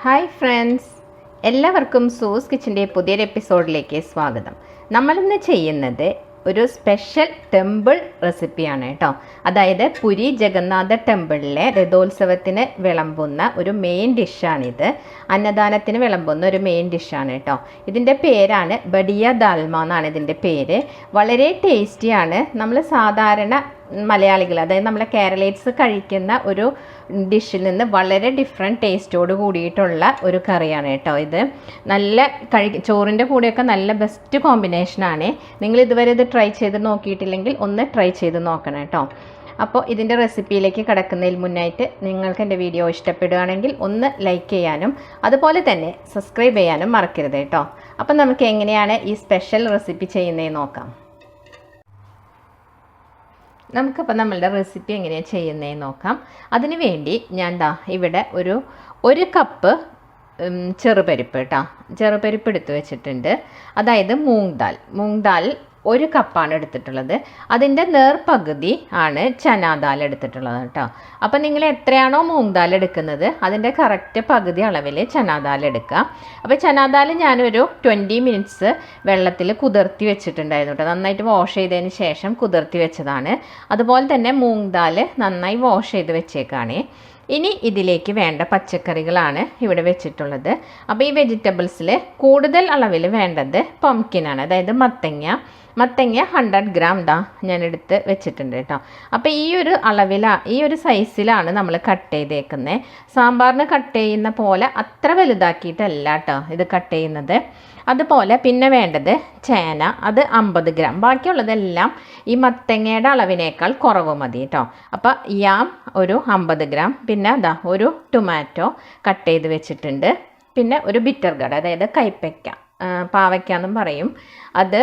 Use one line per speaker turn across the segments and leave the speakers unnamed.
Hi friends, എല്ലാവർക്കും സൂസ് കിച്ചൻ്റെ പുതിയൊരു എപ്പിസോഡിലേക്ക് സ്വാഗതം. നമ്മളിന്ന് ചെയ്യുന്നത് ഒരു സ്പെഷ്യൽ ടെമ്പിൾ റെസിപ്പിയാണ് കേട്ടോ. അതായത് പുരി ജഗന്നാഥ ടെമ്പിളിലെ രഥോത്സവത്തിന് വിളമ്പുന്ന ഒരു മെയിൻ ഡിഷാണിത്. അന്നദാനത്തിന് വിളമ്പുന്ന ഒരു മെയിൻ ഡിഷാണ് കേട്ടോ. ഇതിൻ്റെ പേരാണ് ബഡിയ ദാൽമ എന്നാണ് ഇതിൻ്റെ പേര്. വളരെ ടേസ്റ്റിയാണ്. നമ്മൾ സാധാരണ മലയാളികൾ, അതായത് നമ്മളെ കേരളീസ് കഴിക്കുന്ന ഒരു ഡിഷിൽ നിന്ന് വളരെ ഡിഫറെൻറ്റ് ടേസ്റ്റോട് കൂടിയിട്ടുള്ള ഒരു കറിയാണ് കേട്ടോ. ഇത് നല്ല ചോറിൻ്റെ കൂടെയൊക്കെ നല്ല ബെസ്റ്റ് കോമ്പിനേഷനാണ്. നിങ്ങൾ ഇതുവരെ ഇത് ട്രൈ ചെയ്ത് നോക്കിയിട്ടില്ലെങ്കിൽ ഒന്ന് ട്രൈ ചെയ്ത് നോക്കണം കേട്ടോ. അപ്പോൾ ഇതിൻ്റെ റെസിപ്പിയിലേക്ക് കിടക്കുന്നതിൽ മുന്നായിട്ട് നിങ്ങൾക്ക് എൻ്റെ വീഡിയോ ഇഷ്ടപ്പെടുകയാണെങ്കിൽ ഒന്ന് ലൈക്ക് ചെയ്യാനും അതുപോലെ തന്നെ സബ്സ്ക്രൈബ് ചെയ്യാനും മറക്കരുത് കേട്ടോ. അപ്പോൾ നമുക്ക് എങ്ങനെയാണ് ഈ സ്പെഷ്യൽ റെസിപ്പി ചെയ്യുന്നതെന്ന് നോക്കാം. നമുക്കപ്പോൾ നമ്മളുടെ റെസിപ്പി എങ്ങനെയാണ് ചെയ്യുന്നതെന്ന് നോക്കാം. അതിന് വേണ്ടി ഞാൻ ഇവിടെ ഒരു കപ്പ് ചെറുപരിപ്പ് കേട്ടോ, ചെറുപരിപ്പ് എടുത്ത് വെച്ചിട്ടുണ്ട്. അതായത് മൂങ് ദാൽ 1 കപ്പാണ് എടുത്തിട്ടുള്ളത്. അതിൻ്റെ നേർപകുതി ആണ് ചന ദാൽ എടുത്തിട്ടുള്ളത് കേട്ടോ. അപ്പം നിങ്ങൾ എത്രയാണോ മൂങ് ദാൽ എടുക്കുന്നത് അതിൻ്റെ കറക്റ്റ് പകുതി അളവിൽ ചന ദാൽ എടുക്കുക. അപ്പോൾ ചന ദാൽ ഞാനൊരു 20 മിനിറ്റ്സ് വെള്ളത്തിൽ കുതിർത്തി വെച്ചിട്ടുണ്ടായിരുന്നു കേട്ടോ. നന്നായിട്ട് വാഷ് ചെയ്തതിന് ശേഷം കുതിർത്തി വെച്ചതാണ്. അതുപോലെ തന്നെ മൂങ് ദാൽ നന്നായി വാഷ് ചെയ്ത് വെച്ചേക്കാണ്. ഇനി ഇതിലേക്ക് വേണ്ട പച്ചക്കറികളാണ് ഇവിടെ വെച്ചിട്ടുള്ളത്. അപ്പോൾ ഈ വെജിറ്റബിൾസിൽ കൂടുതൽ അളവിൽ വേണ്ടത് പംകിനാണ്, അതായത് മത്തങ്ങ 100 ഗ്രാം ഞാൻ എടുത്ത് വെച്ചിട്ടുണ്ട് കേട്ടോ. അപ്പോൾ ഈ ഒരു സൈസിലാണ് നമ്മൾ കട്ട് ചെയ്തേക്കുന്നത്. സാമ്പാറിന് കട്ട് ചെയ്യുന്ന പോലെ അത്ര വലുതാക്കിയിട്ടല്ല കേട്ടോ ഇത് കട്ട് ചെയ്യുന്നത്. അതുപോലെ പിന്നെ വേണ്ടത് ചേന, അത് 50 ഗ്രാം. ബാക്കിയുള്ളതെല്ലാം ഈ മത്തങ്ങയുടെ അളവിനേക്കാൾ കുറവ് മതി കേട്ടോ. അപ്പോൾ യാം ഒരു 50 ഗ്രാം, പിന്നെ ഒരു ടൊമാറ്റോ കട്ട് ചെയ്ത് വെച്ചിട്ടുണ്ട്. പിന്നെ ഒരു ബിറ്റർ ഗഡ്, അതായത് കൈപ്പയ്ക്ക, പാവയ്ക്ക എന്നും പറയും, അത്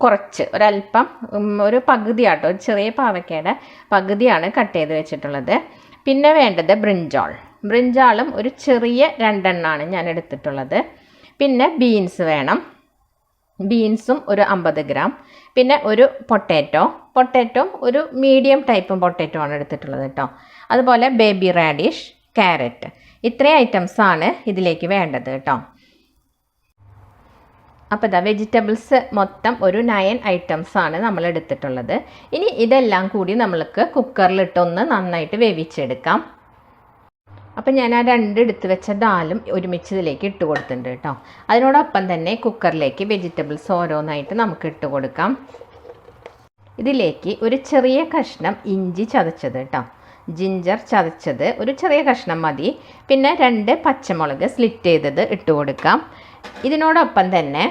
കുറച്ച് ഒരല്പം, ഒരു പകുതിയാട്ടോ, ഒരു ചെറിയ പാവയ്ക്കയുടെ പകുതിയാണ് കട്ട് ചെയ്ത് വെച്ചിട്ടുള്ളത്. പിന്നെ വേണ്ടത് ബ്രിഞ്ചാളും ഒരു ചെറിയ 2 എണ്ണമാണ് ഞാൻ എടുത്തിട്ടുള്ളത്. പിന്നെ ബീൻസ് വേണം, ബീൻസും ഒരു 50 ഗ്രാം. പിന്നെ ഒരു പൊട്ടാറ്റോ ഒരു മീഡിയം ടൈപ്പ് പൊട്ടാറ്റോ ആണ് എടുത്തിട്ടുള്ളത് കേട്ടോ. അതുപോലെ ബേബി റാഡിഷ്, ക്യാരറ്റ്, ഇത്രയും ഐറ്റംസാണ് ഇതിലേക്ക് വേണ്ടത് കേട്ടോ. അപ്പോൾ വെജിറ്റബിൾസ് മൊത്തം ഒരു 9 ഐറ്റംസാണ് നമ്മൾ എടുത്തിട്ടുള്ളത്. ഇനി ഇതെല്ലാം കൂടി നമ്മൾക്ക് കുക്കറിലിട്ടൊന്ന് നന്നായിട്ട് വേവിച്ചെടുക്കാം. അപ്പം ഞാൻ ആ 2 എടുത്ത് വെച്ച ദാലും ഒരുമിച്ച് ഇതിലേക്ക് ഇട്ട് കൊടുത്തിട്ടുണ്ട് കേട്ടോ. അതിനോടൊപ്പം തന്നെ കുക്കറിലേക്ക് വെജിറ്റബിൾസ് ഓരോന്നായിട്ട് നമുക്ക് ഇട്ട് കൊടുക്കാം. ഇതിലേക്ക് ഒരു ചെറിയ കഷ്ണം ഇഞ്ചി ചതച്ചത് കേട്ടോ, ജിഞ്ചർ ചതച്ചത് ഒരു ചെറിയ കഷ്ണം മതി. പിന്നെ 2 പച്ചമുളക് സ്ലിറ്റ് ചെയ്തത് ഇട്ട് കൊടുക്കാം. ഇതിനോടൊപ്പം തന്നെ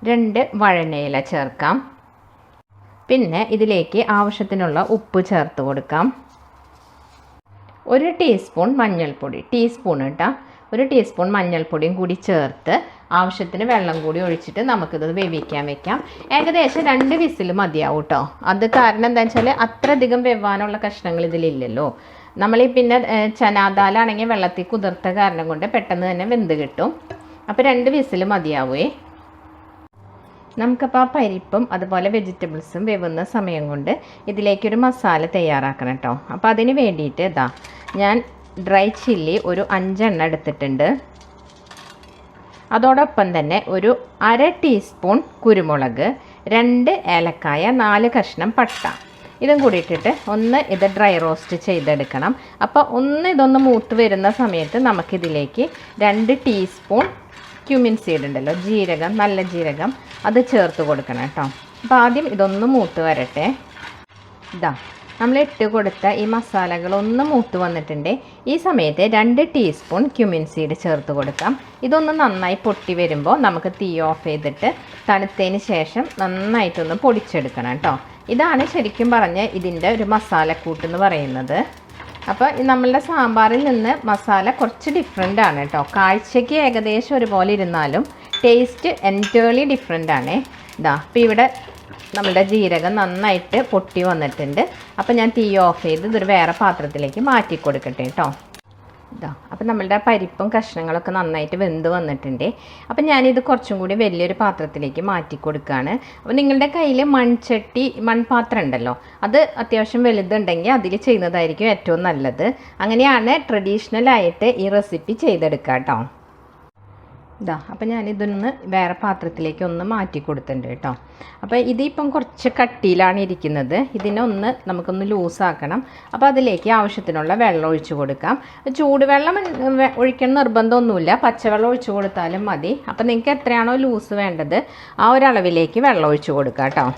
2 വഴനയില ചേർക്കാം. പിന്നെ ഇതിലേക്ക് ആവശ്യത്തിനുള്ള ഉപ്പ് ചേർത്ത് കൊടുക്കാം. 1 ടീസ്പൂൺ മഞ്ഞൾപ്പൊടി, ഒരു ടീസ്പൂൺ മഞ്ഞൾപ്പൊടിയും കൂടി ചേർത്ത് ആവശ്യത്തിന് വെള്ളം കൂടി ഒഴിച്ചിട്ട് നമുക്കിത് വേവിക്കാൻ വെക്കാം. ഏകദേശം 2 വിസിൽ മതിയാവും കേട്ടോ. അത് കാരണം എന്താ വെച്ചാൽ അത്രയധികം വെവാനുള്ള കഷ്ണങ്ങൾ ഇതിലില്ലല്ലോ. നമ്മൾ പിന്നെ ചനാദാലാണെങ്കിൽ വെള്ളത്തിൽ കുതിർത്ത കാരണം കൊണ്ട് പെട്ടെന്ന് തന്നെ വെന്ത് കിട്ടും. അപ്പോൾ 2 വിസിൽ മതിയാവേ. നമുക്കപ്പോൾ ആ പരിപ്പും അതുപോലെ വെജിറ്റബിൾസും വെവുന്ന സമയം കൊണ്ട് ഇതിലേക്കൊരു മസാല തയ്യാറാക്കണം കേട്ടോ. അപ്പോൾ അതിന് വേണ്ടിയിട്ട് ഞാൻ ഡ്രൈ ചില്ലി ഒരു 5 എണ്ണം എടുത്തിട്ടുണ്ട്. അതോടൊപ്പം തന്നെ ഒരു 1/2 ടീസ്പൂൺ കുരുമുളക്, 2 ഏലക്കായ, 4 കഷ്ണം പട്ട, ഇതും കൂടി ഇട്ടിട്ട് ഇത് ഡ്രൈ റോസ്റ്റ് ചെയ്തെടുക്കണം. അപ്പോൾ ഇതൊന്ന് മൂത്ത് വരുന്ന സമയത്ത് നമുക്കിതിലേക്ക് 2 ടീസ്പൂൺ ക്യുമിൻ സീഡ് ഉണ്ടല്ലോ, ജീരകം, നല്ല ജീരകം, അത് ചേർത്ത് കൊടുക്കണം കേട്ടോ. അപ്പോൾ ആദ്യം ഇതൊന്ന് മൂത്ത് വരട്ടെ. നമ്മൾ ഇട്ട് കൊടുത്ത ഈ മസാലകളൊന്ന് മൂത്ത് വന്നിട്ടുണ്ട്. ഈ സമയത്ത് 2 ടീസ്പൂൺ ക്യുമിൻ സീഡ് ചേർത്ത് കൊടുക്കാം. ഇതൊന്ന് നന്നായി പൊട്ടി വരുമ്പോൾ നമുക്ക് തീ ഓഫ് ചെയ്തിട്ട് തണുത്തതിന് ശേഷം നന്നായിട്ടൊന്ന് പൊടിച്ചെടുക്കണം കേട്ടോ. ഇതാണ് ശരിക്കും പറഞ്ഞ് ഇതിൻ്റെ ഒരു മസാലക്കൂട്ട് എന്ന് പറയുന്നത്. അപ്പോൾ നമ്മളുടെ സാമ്പാറിൽ നിന്ന് മസാല കുറച്ച് ഡിഫറെൻ്റ് ആണ് കേട്ടോ. കാഴ്ചയ്ക്ക് ഏകദേശം ഒരുപോലെ ഇരുന്നാലും ടേസ്റ്റ് എൻറ്റേർലി ഡിഫറെൻ്റ് ആണ്. അപ്പോൾ ഇവിടെ നമ്മളുടെ ജീരകം നന്നായിട്ട് പൊട്ടി വന്നിട്ടുണ്ട്. അപ്പോൾ ഞാൻ തീ ഓഫ് ചെയ്ത് ഇതൊരു വേറെ പാത്രത്തിലേക്ക് മാറ്റി കൊടുക്കട്ടെ കേട്ടോ. ഇതാ അപ്പോൾ നമ്മളുടെ പരിപ്പും കഷ്ണങ്ങളൊക്കെ നന്നായിട്ട് വെന്ത് വന്നിട്ടുണ്ട്. അപ്പം ഞാനിത് കുറച്ചും കൂടി വലിയൊരു പാത്രത്തിലേക്ക് മാറ്റി കൊടുക്കുകയാണ്. അപ്പോൾ നിങ്ങളുടെ കയ്യിൽ മൺപാത്രം ഉണ്ടല്ലോ, അത് അത്യാവശ്യം വലുതുണ്ടെങ്കിൽ അതിൽ ചെയ്യുന്നതായിരിക്കും ഏറ്റവും നല്ലത്. അങ്ങനെയാണ് ട്രഡീഷണലായിട്ട് ഈ റെസിപ്പി ചെയ്തെടുക്കുക കേട്ടോ. ഇതാ അപ്പോൾ ഞാനിതൊന്ന് വേറെ പാത്രത്തിലേക്ക് ഒന്ന് മാറ്റി കൊടുത്തിട്ടുണ്ട് കേട്ടോ. അപ്പോൾ ഇതിപ്പം കുറച്ച് കട്ടിയിലാണ് ഇരിക്കുന്നത്. ഇതിനൊന്ന് നമുക്കൊന്ന് ലൂസാക്കണം. അപ്പോൾ അതിലേക്ക് ആവശ്യത്തിനുള്ള വെള്ളം ഒഴിച്ചു കൊടുക്കാം. ചൂടുവെള്ളം ഒഴിക്കണം നിർബന്ധമൊന്നുമില്ല, പച്ചവെള്ളം ഒഴിച്ചു കൊടുത്താലും മതി. അപ്പോൾ നിങ്ങൾക്ക് എത്രയാണോ ലൂസ് വേണ്ടത് ആ ഒരളവിലേക്ക് വെള്ളം ഒഴിച്ചു കൊടുക്കാം കേട്ടോ.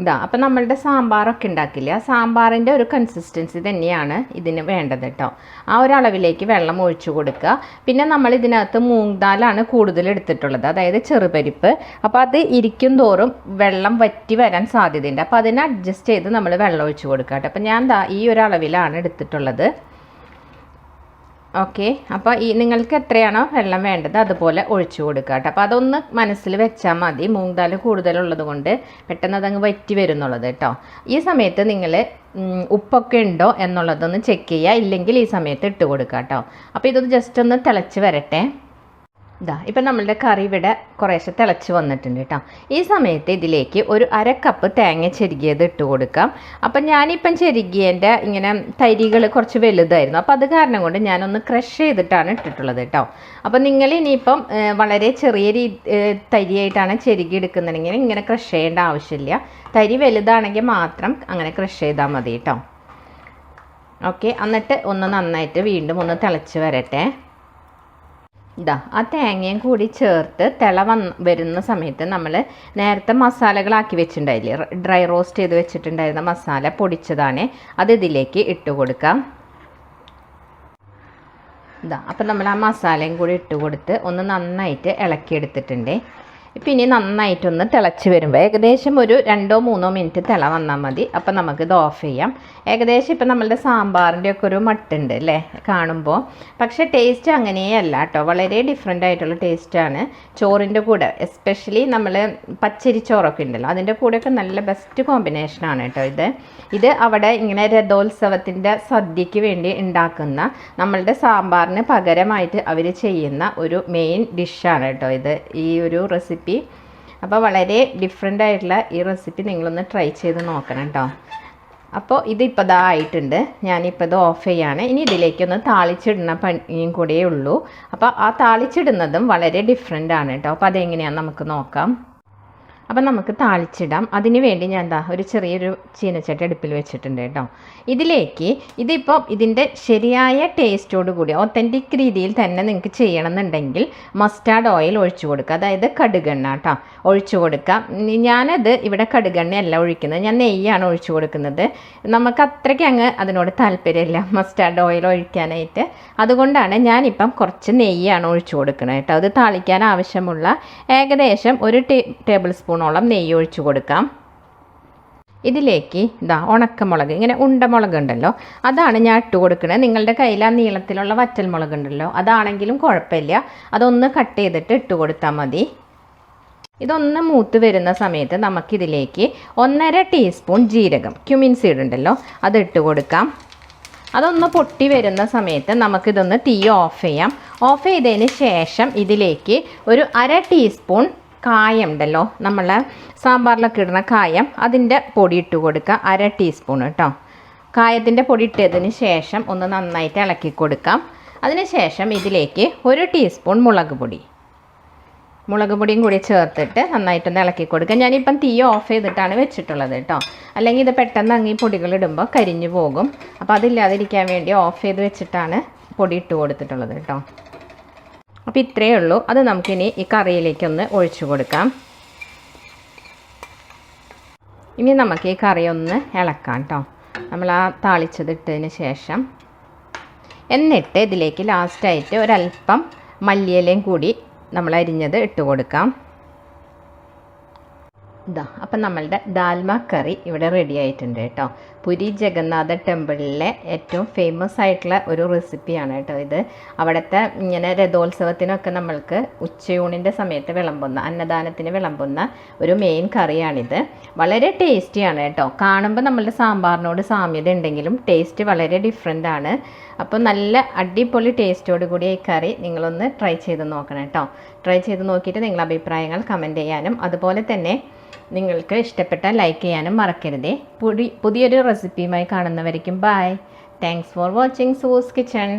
ഇതാ അപ്പോൾ നമ്മളുടെ സാമ്പാറൊക്കെ ഉണ്ടാക്കില്ല, ആ സാമ്പാറിൻ്റെ ഒരു കൺസിസ്റ്റൻസി തന്നെയാണ് ഇതിന് വേണ്ടത് കേട്ടോ. ആ ഒരളവിലേക്ക് വെള്ളം ഒഴിച്ചു കൊടുക്കുക. പിന്നെ നമ്മൾ ഇതിനകത്ത് മൂങ് ദാലാണ് കൂടുതൽ എടുത്തിട്ടുള്ളത്, അതായത് ചെറുപരിപ്പ്. അപ്പോൾ അത് ഇരിക്കും തോറും വെള്ളം വറ്റി വരാൻ സാധ്യതയുണ്ട്. അപ്പോൾ അതിനെ അഡ്ജസ്റ്റ് ചെയ്ത് നമ്മൾ വെള്ളം ഒഴിച്ചു കൊടുക്കുക കേട്ടോ. അപ്പോൾ ഞാൻ ഈ ഒരളവിലാണ് എടുത്തിട്ടുള്ളത്. ഓക്കെ, അപ്പോൾ നിങ്ങൾക്ക് എത്രയാണോ വെള്ളം വേണ്ടത് അതുപോലെ ഒഴിച്ചു കൊടുക്കുക കേട്ടോ. അപ്പോൾ അതൊന്ന് മനസ്സിൽ വെച്ചാൽ മതി, മൂങ് ദാൽ കൂടുതലുള്ളത് കൊണ്ട് പെട്ടെന്ന് അതങ്ങ് വറ്റി വരുന്നുള്ളത് കേട്ടോ. ഈ സമയത്ത് നിങ്ങൾ ഉപ്പൊക്കെ ഉണ്ടോ എന്നുള്ളതൊന്ന് ചെക്ക് ചെയ്യുക, ഇല്ലെങ്കിൽ ഈ സമയത്ത് ഇട്ട് കൊടുക്കുക കേട്ടോ. അപ്പോൾ ഇതൊന്ന് ജസ്റ്റ് ഒന്ന് തിളച്ച് വരട്ടെ. ഇതാ ഇപ്പം നമ്മളുടെ കറി ഇവിടെ കുറേശ്ശെ തിളച്ച് വന്നിട്ടുണ്ട് കേട്ടോ. ഈ സമയത്ത് ഇതിലേക്ക് ഒരു 1/2 കപ്പ് തേങ്ങ ചെരുകിയത് ഇട്ട് കൊടുക്കാം. അപ്പം ഞാനിപ്പം ചെരുകിയതിൻ്റെ ഇങ്ങനെ തരികൾ കുറച്ച് വലുതായിരുന്നു, അപ്പോൾ അത് കാരണം കൊണ്ട് ഞാനൊന്ന് ക്രഷ് ചെയ്തിട്ടാണ് ഇട്ടിട്ടുള്ളത് കേട്ടോ. അപ്പം നിങ്ങൾ ഇനിയിപ്പം വളരെ ചെറിയ തരിയായിട്ടാണ് ചെരുകി എടുക്കുന്നുണ്ടെങ്കിൽ ഇങ്ങനെ ക്രഷ് ചെയ്യേണ്ട ആവശ്യമില്ല. തരി വലുതാണെങ്കിൽ മാത്രം അങ്ങനെ ക്രഷ് ചെയ്താൽ മതി കേട്ടോ. ഓക്കെ, എന്നിട്ട് ഒന്ന് നന്നായിട്ട് വീണ്ടും ഒന്ന് തിളച്ച് വരട്ടെ. ഇതാ ആ തേങ്ങയും കൂടി ചേർത്ത് വരുന്ന സമയത്ത് നമ്മൾ നേരത്തെ മസാലകളാക്കി വെച്ചിട്ടുണ്ടായില്ലേ, ഡ്രൈ റോസ്റ്റ് ചെയ്ത് വെച്ചിട്ടുണ്ടായിരുന്ന മസാല പൊടിച്ചതാണ്, അത് ഇതിലേക്ക് ഇട്ട് കൊടുക്കാം. ഇതാ അപ്പം നമ്മൾ ആ മസാലയും കൂടി ഇട്ട് കൊടുത്ത് ഒന്ന് നന്നായിട്ട് ഇളക്കിയെടുത്തിട്ടുണ്ട്. പിന്നെ നന്നായിട്ടൊന്ന് തിളച്ച് വരുമ്പോൾ ഏകദേശം ഒരു 2-3 മിനിറ്റ് തിള വന്നാൽ മതി. അപ്പം നമുക്കിത് ഓഫ് ചെയ്യാം. ഏകദേശം ഇപ്പം നമ്മളുടെ സാമ്പാറിൻ്റെ ഒക്കെ ഒരു മട്ടുണ്ട് അല്ലേ കാണുമ്പോൾ, പക്ഷേ ടേസ്റ്റ് അങ്ങനെയല്ല കേട്ടോ, വളരെ ഡിഫറെൻ്റ് ആയിട്ടുള്ള ടേസ്റ്റാണ്. ചോറിൻ്റെ കൂടെ എസ്പെഷ്യലി നമ്മൾ പച്ചരി ചോറൊക്കെ ഉണ്ടല്ലോ അതിൻ്റെ കൂടെയൊക്കെ നല്ല ബെസ്റ്റ് കോമ്പിനേഷനാണ് കേട്ടോ ഇത് അവിടെ ഇങ്ങനെ രഥോത്സവത്തിൻ്റെ സദ്യയ്ക്ക് വേണ്ടി ഉണ്ടാക്കുന്ന നമ്മളുടെ സാമ്പാറിന് പകരമായിട്ട് അവർ ചെയ്യുന്ന ഒരു മെയിൻ ഡിഷാണ് കേട്ടോ ഈ ഒരു റെസിപ്പി. അപ്പോൾ വളരെ ഡിഫറെൻ്റ് ആയിട്ടുള്ള ഈ റെസിപ്പി നിങ്ങളൊന്ന് ട്രൈ ചെയ്ത് നോക്കണം കേട്ടോ. അപ്പോൾ ഇതിപ്പോൾ ഇതായിട്ടുണ്ട്, ഞാനിപ്പോൾ ഇത് ഓഫ് ചെയ്യാണ്. ഇനി ഇതിലേക്കൊന്ന് താളിച്ചിടുന്ന പണിയും കൂടിയേ ഉള്ളൂ. അപ്പോൾ ആ താളിച്ചിടുന്നതും വളരെ ഡിഫറെൻ്റ് ആണ് കേട്ടോ. അപ്പോൾ അതെങ്ങനെയാണെന്ന് നമുക്ക് നോക്കാം. അപ്പം നമുക്ക് താളിച്ചിടാം. അതിന് വേണ്ടി ഞാൻ ഒരു ചെറിയൊരു ചീനച്ചട്ടി അടുപ്പിൽ വെച്ചിട്ടുണ്ട് കേട്ടോ. ഇതിലേക്ക് ഇതിപ്പോൾ ഇതിൻ്റെ ശരിയായ ടേസ്റ്റോട് കൂടി ഒത്തൻറ്റിക് രീതിയിൽ തന്നെ നിങ്ങൾക്ക് ചെയ്യണമെന്നുണ്ടെങ്കിൽ മസ്റ്റാർഡ് ഓയിൽ ഒഴിച്ചു കൊടുക്കുക, അതായത് കടുകെണ്ണ കേട്ടോ ഒഴിച്ചു കൊടുക്കാം. ഞാനത് ഇവിടെ കടുകെണ്ണയല്ല ഒഴിക്കുന്നത്, ഞാൻ നെയ്യാണ് ഒഴിച്ചു കൊടുക്കുന്നത്. നമുക്ക് അത്രയ്ക്ക് അങ്ങ് അതിനോട് താല്പര്യമില്ല മസ്റ്റാർഡ് ഓയിൽ ഒഴിക്കാനായിട്ട്, അതുകൊണ്ടാണ് ഞാനിപ്പം കുറച്ച് നെയ്യാണ് ഒഴിച്ചു കൊടുക്കുന്നത് കേട്ടോ. അത് താളിക്കാൻ ആവശ്യമുള്ള ഏകദേശം 1 ടേബിൾ സ്പൂണോളം നെയ്യ് ഒഴിച്ചു കൊടുക്കാം. ഇതിലേക്ക് ഉണക്കമുളക്, ഇങ്ങനെ ഉണ്ടമുളക് ഉണ്ടല്ലോ അതാണ് ഞാൻ ഇട്ട് കൊടുക്കുന്നത്. നിങ്ങളുടെ കയ്യിൽ ആ നീളത്തിലുള്ള വറ്റൽമുളക് ഉണ്ടല്ലോ അതാണെങ്കിലും കുഴപ്പമില്ല, അതൊന്ന് കട്ട് ചെയ്തിട്ട് ഇട്ട് കൊടുത്താൽ മതി. ഇതൊന്ന് മൂത്ത് വരുന്ന സമയത്ത് നമുക്കിതിലേക്ക് 1.5 ടീസ്പൂൺ ജീരകം, ക്യുമിൻ സീഡ് ഉണ്ടല്ലോ അത് ഇട്ട് കൊടുക്കാം. അതൊന്ന് പൊട്ടി വരുന്ന സമയത്ത് നമുക്കിതൊന്ന് തീ ഓഫ് ചെയ്യാം. ഓഫ് ചെയ്തതിന് ശേഷം ഇതിലേക്ക് ഒരു 1/2 ടീസ്പൂൺ കായം ഉണ്ടല്ലോ നമ്മളെ സാമ്പാറിലൊക്കെ ഇടുന്ന കായം, അതിൻ്റെ പൊടി ഇട്ട് കൊടുക്കുക 1/2 ടീസ്പൂൺ കേട്ടോ. കായത്തിൻ്റെ പൊടി ഇട്ടതിന് ശേഷം ഒന്ന് നന്നായിട്ട് ഇളക്കി കൊടുക്കാം. അതിന് ശേഷം ഇതിലേക്ക് 1 ടീസ്പൂൺ മുളക് പൊടിയും കൂടി ചേർത്തിട്ട് നന്നായിട്ടൊന്ന് ഇളക്കി കൊടുക്കുക. ഞാനിപ്പം തീ ഓഫ് ചെയ്തിട്ടാണ് വെച്ചിട്ടുള്ളത് കേട്ടോ, അല്ലെങ്കിൽ ഇത് പെട്ടെന്ന് അങ്ങ് ഈ പൊടികൾ ഇടുമ്പോൾ കരിഞ്ഞു പോകും. അപ്പോൾ അതില്ലാതിരിക്കാൻ വേണ്ടി ഓഫ് ചെയ്ത് വെച്ചിട്ടാണ് പൊടി ഇട്ട് കൊടുത്തിട്ടുള്ളത് കേട്ടോ. അപ്പോൾ ഇത്രയേ ഉള്ളൂ. അത് നമുക്കിനി ഈ കറിയിലേക്കൊന്ന് ഒഴിച്ചു കൊടുക്കാം. ഇനി നമുക്ക് ഈ കറി ഒന്ന് ഇളക്കാം കേട്ടോ, നമ്മൾ ആ താളിച്ചതിട്ടതിന് ശേഷം. എന്നിട്ട് ഇതിലേക്ക് ലാസ്റ്റായിട്ട് ഒരല്പം മല്ലിയിലയും കൂടി നമ്മൾ അരിഞ്ഞത് ഇട്ട് കൊടുക്കാം. ഇതാ അപ്പം നമ്മളുടെ ദാൽമ കറി ഇവിടെ റെഡി ആയിട്ടുണ്ട് കേട്ടോ. പുരി ജഗന്നാഥ ടെമ്പിളിലെ ഏറ്റവും ഫേമസ് ആയിട്ടുള്ള ഒരു റെസിപ്പിയാണ് കേട്ടോ ഇത്. അവിടുത്തെ ഇങ്ങനെ രഥോത്സവത്തിനൊക്കെ നമ്മൾക്ക് ഉച്ചയൂണിൻ്റെ സമയത്ത് വിളമ്പുന്ന, അന്നദാനത്തിന് വിളമ്പുന്ന ഒരു മെയിൻ കറിയാണിത്. വളരെ ടേസ്റ്റിയാണ് കേട്ടോ. കാണുമ്പോൾ നമ്മളുടെ സാമ്പാറിനോട് സാമ്യത ഉണ്ടെങ്കിലും ടേസ്റ്റ് വളരെ ഡിഫറെൻ്റ് ആണ്. അപ്പോൾ നല്ല അടിപൊളി ടേസ്റ്റോട് കൂടിയ ഈ കറി നിങ്ങളൊന്ന് ട്രൈ ചെയ്ത് നോക്കണം കേട്ടോ. ട്രൈ ചെയ്ത് നോക്കിയിട്ട് നിങ്ങളുടെ അഭിപ്രായങ്ങൾ കമൻറ്റ് ചെയ്യാനും അതുപോലെ തന്നെ നിങ്ങൾക്ക് ഇഷ്ടപ്പെട്ടാൽ ലൈക്ക് ചെയ്യാനും മറക്കരുതേ. പുതിയൊരു റെസിപ്പിയുമായി കാണുന്നവരേക്കും bye. Thanks for watching Sue's kitchen.